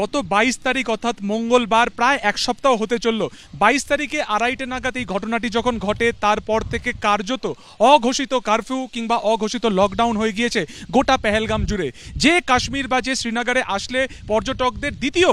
গত ২২ তারিখ অর্থাৎ মঙ্গলবার প্রায় এক সপ্তাহ হতে চলল। ২২ তারিখে আড়াইটে নাগাদ এই ঘটনাটি যখন ঘটে তারপর থেকে কার্যত অঘোষিত কারফিউ কিংবা অঘোষিত লকডাউন হয়ে গিয়েছে গোটা পেহেলগাম জুড়ে। যে কাশ্মীর বা যে শ্রীনগরে আসলে পর্যটকদের দ্বিতীয়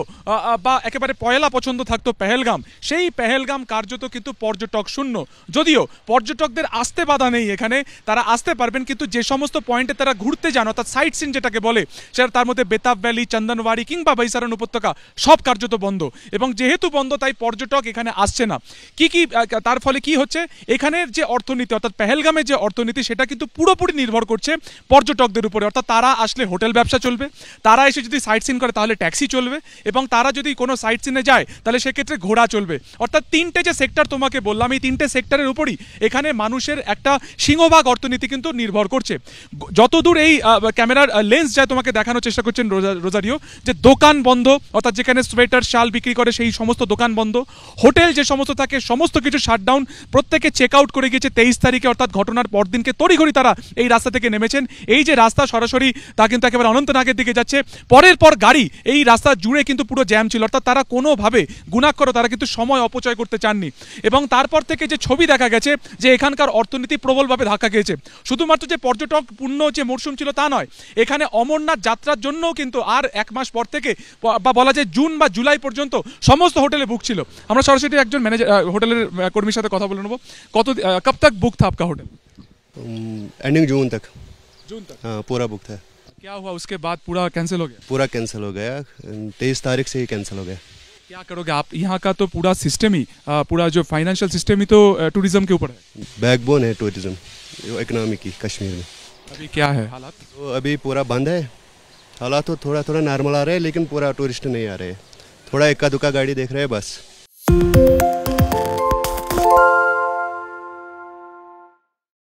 বা একেবারে পয়লা পছন্দ থাকতো পেহেলগাম, সেই পেহেলগাম কার্যত কিন্তু পর্যটক শূন্য। যদিও পর্যটকদের আসতে বাধা নেই, এখানে তারা আসতে পারবেন, কিন্তু যে সমস্ত পয়েন্টে তারা ঘুরতে যান অর্থাৎ সাইট সিন যেটাকে বলে, সেটা তার মধ্যে বেতাব ভ্যালি, চন্দনওয়াড়ি কিংবা বৈশারণ উপত্যকা সব কার্যত বন্ধ। এবং যেহেতু বন্ধ তাই পর্যটক এখানে আসছে না। কি তার ফলে কি হচ্ছে, এখানের যে অর্থনীতি অর্থাৎ পেহেলগামের যে অর্থনীতি সেটা কিন্তু পুরোপুরি নির্ভর করছে পর্যটকদের উপরে। অর্থাৎ তারা আসলে হোটেল ব্যবসা চলবে, তারা এসে যদি সাইট সিন করে তাহলে ট্যাক্সি চলবে, এবং তারা যদি কোনো সাইট সিনে যায় তাহলে সেক্ষেত্রে ঘোড়া চলবে। অর্থাৎ তিনটে যে সেক্টর তোমাকে বললাম, এই তিনটে সেক্টরের উপরই এখানে মানুষের একটা সিংহভাগ অর্থনীতি কিন্তু নির্ভর করছে। যতদূর এই ক্যামেরার লেন্স যায় তোমাকে দেখানোর চেষ্টা করছেন রোজারিও, যে দোকান বন্ধ, অর্থাৎ যেখানে সোয়েটার শাল বিক্রি করে সেই সমস্ত দোকান বন্ধ, হোটেল যে সমস্ত থাকে সমস্ত কিছু শাটডাউন। প্রত্যেকে চেক আউট করে গিয়েছে 23 তারিখে, অর্থাৎ ঘটনার পরদিনকে তড়িঘড়ি তারা এই রাস্তা থেকে নেমেছেন। এই যে রাস্তা সরাসরি তা কিন্তু একেবারে অনন্তনাগের দিকে যাচ্ছে, পরের পর গাড়ি এই রাস্তা জুড়ে কিন্তু পুরো জ্যাম ছিল। অর্থাৎ তারা কোনোভাবে গুণাক্ষর তারা কিন্তু সময় অপচয় করতে চাননি। এবং তারপর থেকে যে ছবি দেখা গেছে যে এখানকার অর্থনীতি প্রবলভাবে ধাক্কা খেয়েছে। শুধুমাত্র যে পর্যটক পূর্ণ যে মরশুম ছিল তা নয়, এখানে অমরনাথ যাত্রার জন্যও কিন্তু আর এক মাস পর থেকে বা বলা যায় জুন বা জুলাই পর্যন্ত সমস্ত হোটেলে বুক ছিল। আমরা সরাসরি একজন ম্যানেজার হোটেলের কর্মীর সাথে কথা বলে নেব। कब तक बुक था आपका होटल? एंडिंग जून तक। जून तक? हाँ, पूरा बुक था। क्या हुआ उसके बाद पूरा कैंसिल हो गया? पूरा कैंसिल हो गया, 23 तारीख से ही कैंसिल हो गया। क्या करोगे आप? यहाँ का तो पूरा सिस्टम ही पूरा जो फाइनेंशियल सिस्टम ही तो टूरिज्म के ऊपर है। बैकबोन है टूरिज्म इकोनॉमी की कश्मीर में। अभी क्या है हालात? तो अभी पूरा बंद है, हालात तो थोड़ा थोड़ा नॉर्मल आ रहे हैं, लेकिन पूरा टूरिस्ट नहीं आ रहे, थोड़ा इक्का दुक्का गाड़ी देख रहे हैं बस।